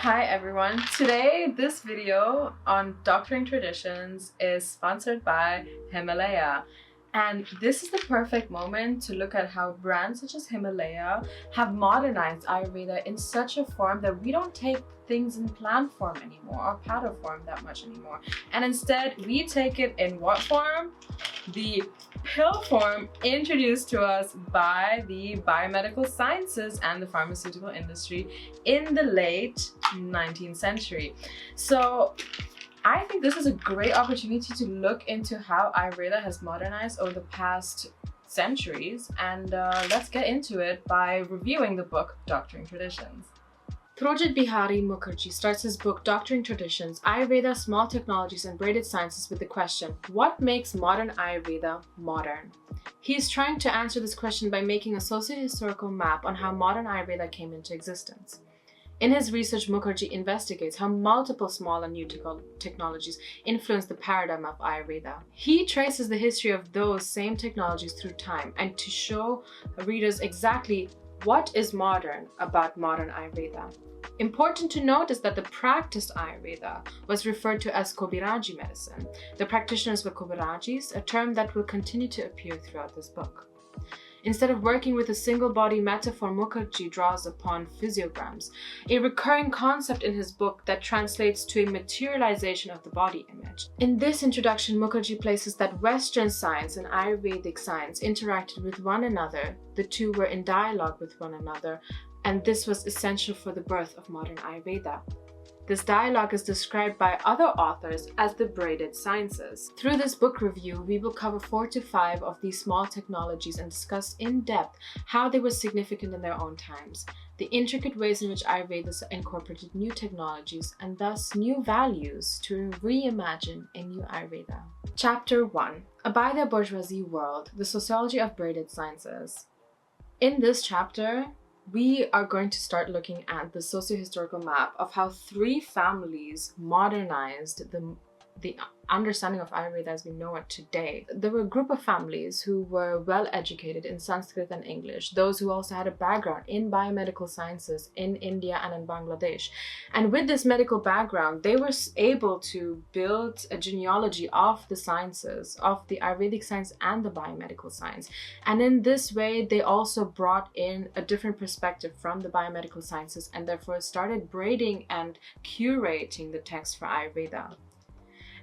Hi everyone. Today this video on Doctoring Traditions is sponsored by Himalaya. And this is the perfect moment to look at how brands such as Himalaya have modernized Ayurveda in such a form that we don't take things in plant form anymore or powder form that much anymore. And instead we take it in what form? The pill form introduced to us by the biomedical sciences and the pharmaceutical industry in the late 19th century. So I think this is a great opportunity to look into how Ayurveda has modernized over the past centuries, and let's get into it by reviewing the book Doctoring Traditions. Projit Bihari Mukharji starts his book Doctoring Traditions, Ayurveda, Small Technologies and Braided Sciences with the question, what makes modern Ayurveda modern? He is trying to answer this question by making a socio-historical map on how modern Ayurveda came into existence. In his research, Mukharji investigates how multiple small and new technologies influence the paradigm of Ayurveda. He traces the history of those same technologies through time and to show readers exactly what is modern about modern Ayurveda. Important to note is that the practiced Ayurveda was referred to as Kobiraji medicine. The practitioners were Kobirajis, a term that will continue to appear throughout this book. Instead of working with a single body metaphor, Mukherjee draws upon physiograms, a recurring concept in his book that translates to a materialization of the body image. In this introduction, Mukherjee places that Western science and Ayurvedic science interacted with one another. The two were in dialogue with one another, and this was essential for the birth of modern Ayurveda. This dialogue is described by other authors as the braided sciences. Through this book review, we will cover 4 to 5 of these small technologies and discuss in depth how they were significant in their own times, the intricate ways in which Ayurveda incorporated new technologies and thus new values to reimagine a new Ayurveda. Chapter 1. A By the Bourgeoisie World, the Sociology of Braided Sciences. In this chapter, we are going to start looking at the socio-historical map of how 3 families modernized the understanding of Ayurveda as we know it today. There were a group of families who were well educated in Sanskrit and English, those who also had a background in biomedical sciences in India and in Bangladesh. And with this medical background, they were able to build a genealogy of the sciences, of the Ayurvedic science and the biomedical science. And in this way, they also brought in a different perspective from the biomedical sciences and therefore started braiding and curating the text for Ayurveda.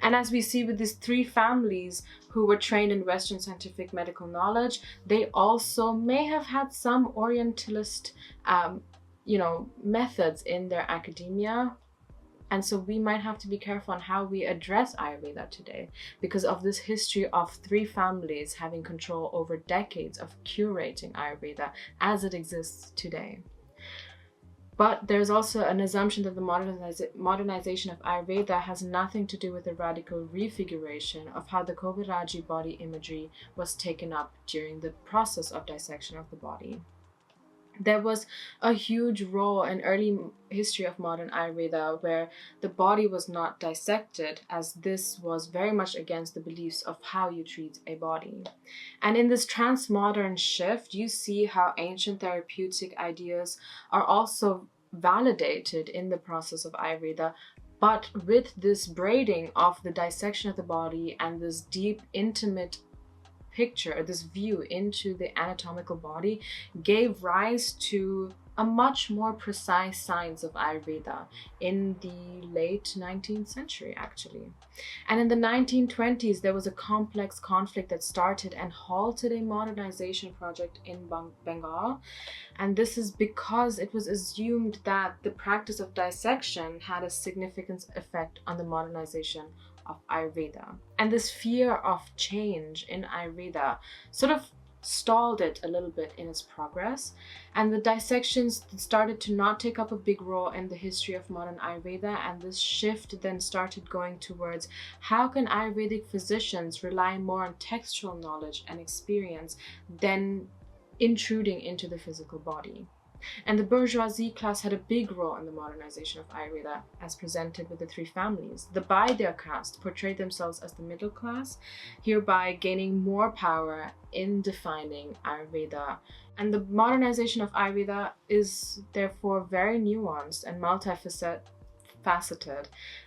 And as we see with these 3 families who were trained in Western scientific medical knowledge, they also may have had some Orientalist, methods in their academia. And so we might have to be careful on how we address Ayurveda today because of this history of 3 families having control over decades of curating Ayurveda as it exists today. But there's also an assumption that the modernization of Ayurveda has nothing to do with the radical refiguration of how the Kobiraji body imagery was taken up during the process of dissection of the body. There was a huge role in early history of modern Ayurveda where the body was not dissected, as this was very much against the beliefs of how you treat a body. And in this transmodern shift, you see how ancient therapeutic ideas are also validated in the process of Ayurveda, but with this braiding of the dissection of the body and this deep, intimate picture, this view into the anatomical body gave rise to a much more precise science of Ayurveda in the late 19th century actually. And in the 1920s, there was a complex conflict that started and halted a modernization project in Bengal. And this is because it was assumed that the practice of dissection had a significant effect on the modernization of Ayurveda. And this fear of change in Ayurveda sort of stalled it a little bit in its progress, and the dissections started to not take up a big role in the history of modern Ayurveda, and this shift then started going towards how can Ayurvedic physicians rely more on textual knowledge and experience than intruding into the physical body. And the bourgeoisie class had a big role in the modernization of Ayurveda, as presented with the three families. The Vaidya caste portrayed themselves as the middle class, hereby gaining more power in defining Ayurveda. And the modernization of Ayurveda is therefore very nuanced and multifaceted,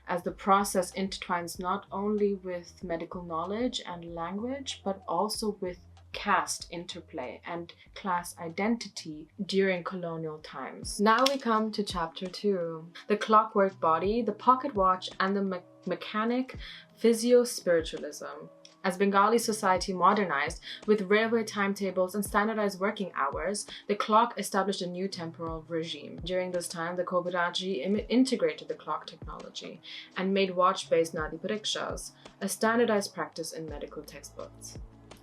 as the process intertwines not only with medical knowledge and language, but also with caste interplay and class identity during colonial times. Now we come to chapter 2, the clockwork body, the pocket watch, and the mechanic physio-spiritualism. As Bengali society modernized with railway timetables and standardized working hours, the clock established a new temporal regime. During this time, the Kobiraji integrated the clock technology and made watch-based Nadi Parikshas a standardized practice in medical textbooks.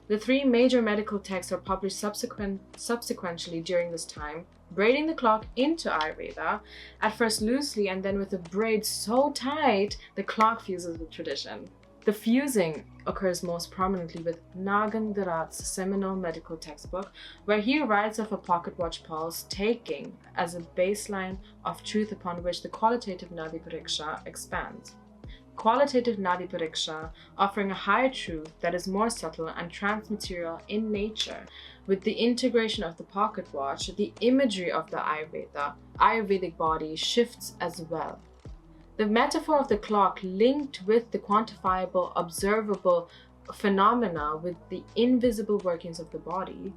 The three major medical texts are published subsequently during this time, braiding the clock into Ayurveda, at first loosely and then with a braid so tight the clock fuses with tradition. The fusing occurs most prominently with Nagendrat's seminal medical textbook, where he writes of a pocket watch pulse, taking as a baseline of truth upon which the qualitative Nadi Pariksha expands. Qualitative Nadi Pariksha offering a higher truth that is more subtle and transmaterial in nature. With the integration of the pocket watch, the imagery of the Ayurvedic body shifts as well. The metaphor of the clock linked with the quantifiable, observable phenomena with the invisible workings of the body,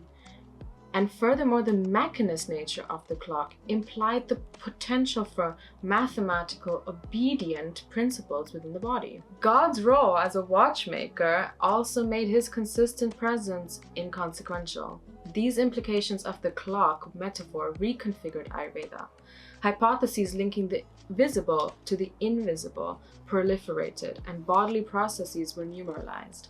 and furthermore the mechanist nature of the clock implied the potential for mathematical obedient principles within the body. God's role as a watchmaker also made his consistent presence inconsequential. These implications of the clock metaphor reconfigured Ayurveda. Hypotheses linking the visible to the invisible proliferated, and bodily processes were numeralized,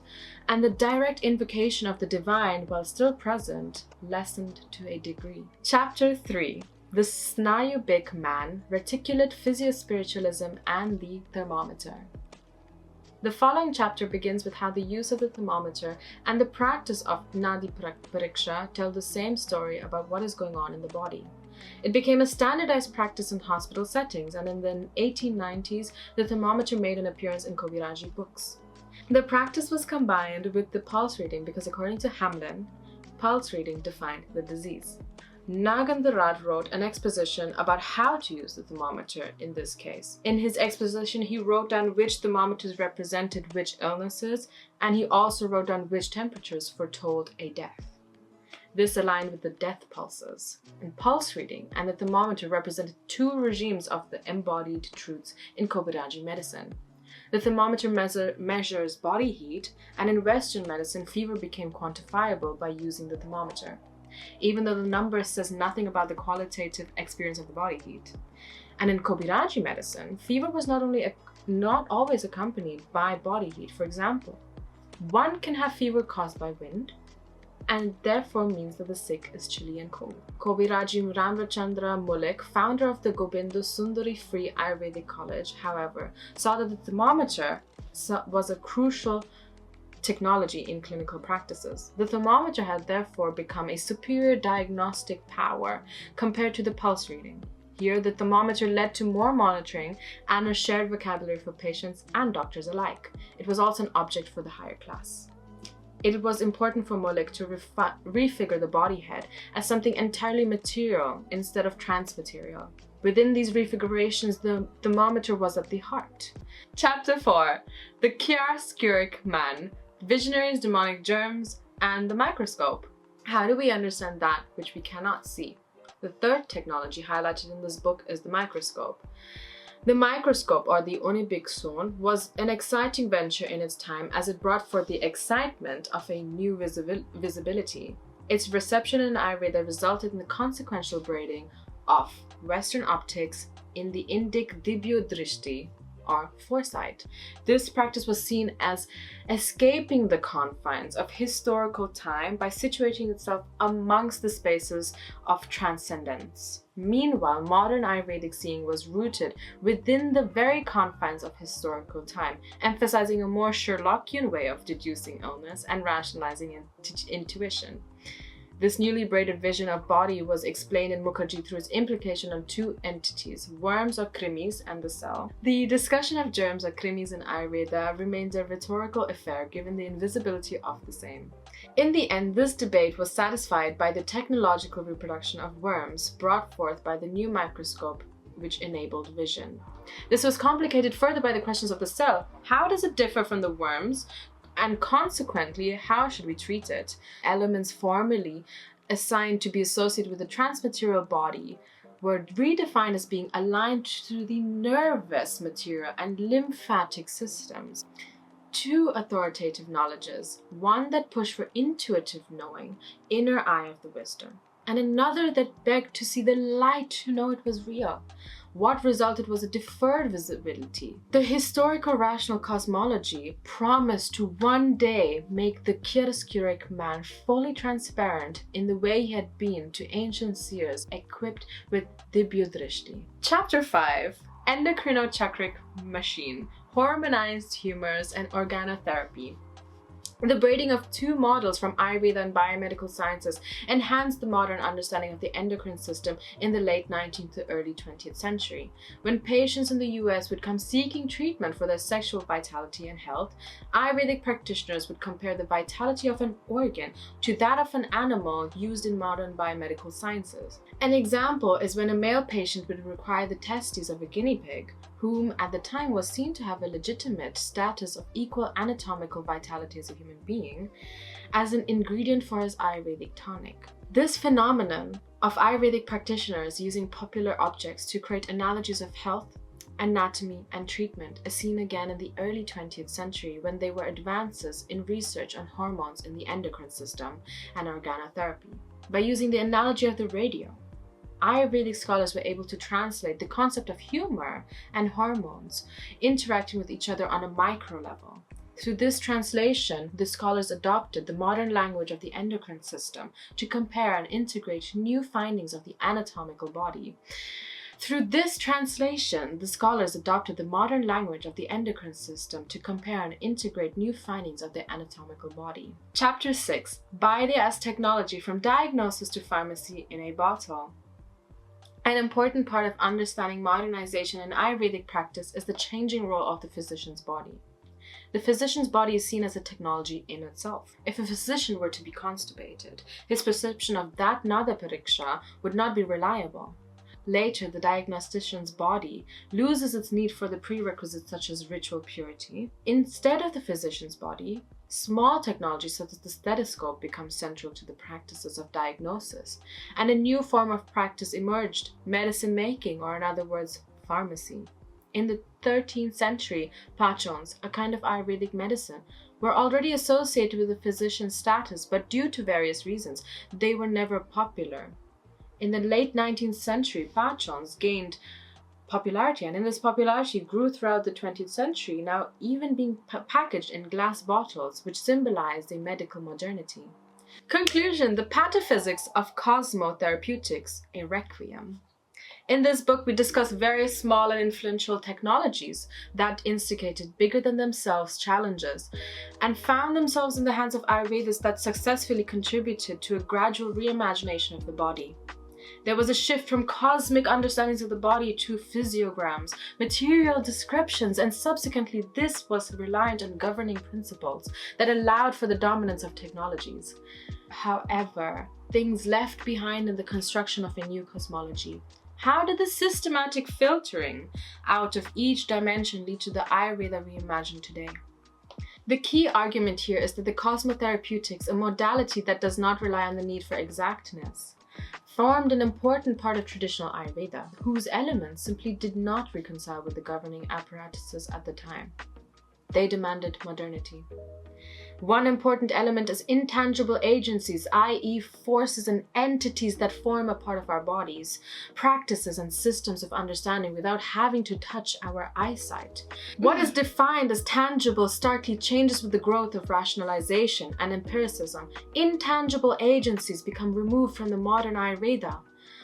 and the direct invocation of the divine, while still present, lessened to a degree. Chapter 3. The Snayubik Man, Reticulate Physio-Spiritualism, and the Thermometer. The following chapter begins with how the use of the thermometer and the practice of Nadi Pariksha tell the same story about what is going on in the body. It became a standardized practice in hospital settings, and in the 1890s, the thermometer made an appearance in Kobiraji books. The practice was combined with the pulse reading because, according to Hamlin, pulse reading defined the disease. Nagendrat wrote an exposition about how to use the thermometer in this case. In his exposition, he wrote down which thermometers represented which illnesses, and he also wrote down which temperatures foretold a death. This aligned with the death pulses. And pulse reading and the thermometer represented two regimes of the embodied truths in Kobiraji medicine. The thermometer measures body heat, and in Western medicine, fever became quantifiable by using the thermometer, even though the number says nothing about the qualitative experience of the body heat. And in Kobiraji medicine, fever was not always accompanied by body heat. For example, one can have fever caused by wind, and therefore means that the sick is chilly and cold. Kobiraji Ramachandra Mullik, founder of the Gobindo Sundari Free Ayurvedic College, however, saw that the thermometer was a crucial technology in clinical practices. The thermometer had therefore become a superior diagnostic power compared to the pulse reading. Here, the thermometer led to more monitoring and a shared vocabulary for patients and doctors alike. It was also an object for the higher class. It was important for Mullik to refigure the body head as something entirely material instead of transmaterial. Within these refigurations, the thermometer was at the heart. Chapter 4. The Chiaroscuric Man, Visionaries, Demonic Germs, and the Microscope. How do we understand that which we cannot see? The third technology highlighted in this book is the microscope. The microscope, or the Onibikson, was an exciting venture in its time as it brought forth the excitement of a new visibility. Its reception in Ayurveda resulted in the consequential braiding of Western optics in the Indic Dibyo Drishti, or foresight. This practice was seen as escaping the confines of historical time by situating itself amongst the spaces of transcendence. Meanwhile, modern Ayurvedic seeing was rooted within the very confines of historical time, emphasizing a more Sherlockian way of deducing illness and rationalizing intuition. This newly braided vision of body was explained in Mukharji through its implication of two entities, worms or krimis and the cell. The discussion of germs or krimis in Ayurveda remains a rhetorical affair given the invisibility of the same. In the end, this debate was satisfied by the technological reproduction of worms brought forth by the new microscope which enabled vision. This was complicated further by the questions of the cell. How does it differ from the worms? And consequently, how should we treat it? Elements formerly assigned to be associated with the transmaterial body were redefined as being aligned to the nervous material and lymphatic systems. Two authoritative knowledges, one that pushed for intuitive knowing, inner eye of the wisdom, and another that begged to see the light to know it was real. What resulted was a deferred visibility. The historical rational cosmology promised to one day make the chiaroscuric man fully transparent in the way he had been to ancient seers equipped with Dibyodrishti. Chapter 5. Endocrinochakric Machine, Hormonized Humors and Organotherapy. The braiding of two models from Ayurveda and biomedical sciences enhanced the modern understanding of the endocrine system in the late 19th to early 20th century. When patients in the US would come seeking treatment for their sexual vitality and health, Ayurvedic practitioners would compare the vitality of an organ to that of an animal used in modern biomedical sciences. An example is when a male patient would require the testes of a guinea pig, whom at the time was seen to have a legitimate status of equal anatomical vitality as a human being, as an ingredient for his Ayurvedic tonic. This phenomenon of Ayurvedic practitioners using popular objects to create analogies of health, anatomy, and treatment is seen again in the early 20th century when there were advances in research on hormones in the endocrine system and organotherapy. By using the analogy of the radio, Ayurvedic scholars were able to translate the concept of humor and hormones interacting with each other on a micro level. Through this translation, the scholars adopted the modern language of the endocrine system to compare and integrate new findings of the anatomical body. Through this translation, the scholars adopted the modern language of the endocrine system to compare and integrate new findings of the anatomical body. Chapter 6. Braided as technology from diagnosis to pharmacy in a bottle. An important part of understanding modernization in Ayurvedic practice is the changing role of the physician's body. The physician's body is seen as a technology in itself. If a physician were to be constipated, his perception of that nada pariksha would not be reliable. Later, the diagnostician's body loses its need for the prerequisites such as ritual purity. Instead of the physician's body, small technologies such as the stethoscope become central to the practices of diagnosis, and a new form of practice emerged, medicine making, or in other words, pharmacy. In the 13th century, pachons, a kind of Ayurvedic medicine, were already associated with the physician's status, but due to various reasons, they were never popular. In the late 19th century, pachons gained popularity, and in this popularity grew throughout the 20th century, now even being packaged in glass bottles, which symbolize the medical modernity. Conclusion: the pataphysics of cosmotherapeutics, a requiem. In this book, we discuss various small and influential technologies that instigated bigger than themselves challenges and found themselves in the hands of Ayurvedists that successfully contributed to a gradual reimagination of the body. There was a shift from cosmic understandings of the body to physiograms, material descriptions, and subsequently this was reliant on governing principles that allowed for the dominance of technologies. However, things left behind in the construction of a new cosmology. How did the systematic filtering out of each dimension lead to the Ayurveda we imagine today? The key argument here is that the cosmotherapeutics, a modality that does not rely on the need for exactness, formed an important part of traditional Ayurveda, whose elements simply did not reconcile with the governing apparatuses at the time. They demanded modernity. One important element is intangible agencies, i.e. forces and entities that form a part of our bodies, practices and systems of understanding without having to touch our eyesight. What is defined as tangible starkly changes with the growth of rationalization and empiricism. Intangible agencies become removed from the modern Ayurveda.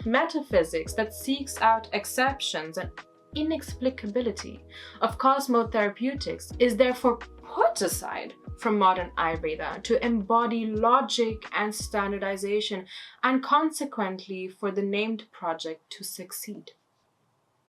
Metaphysics that seeks out exceptions and inexplicability of cosmotherapeutics is therefore put aside from modern Ayurveda to embody logic and standardization, and consequently for the named project to succeed.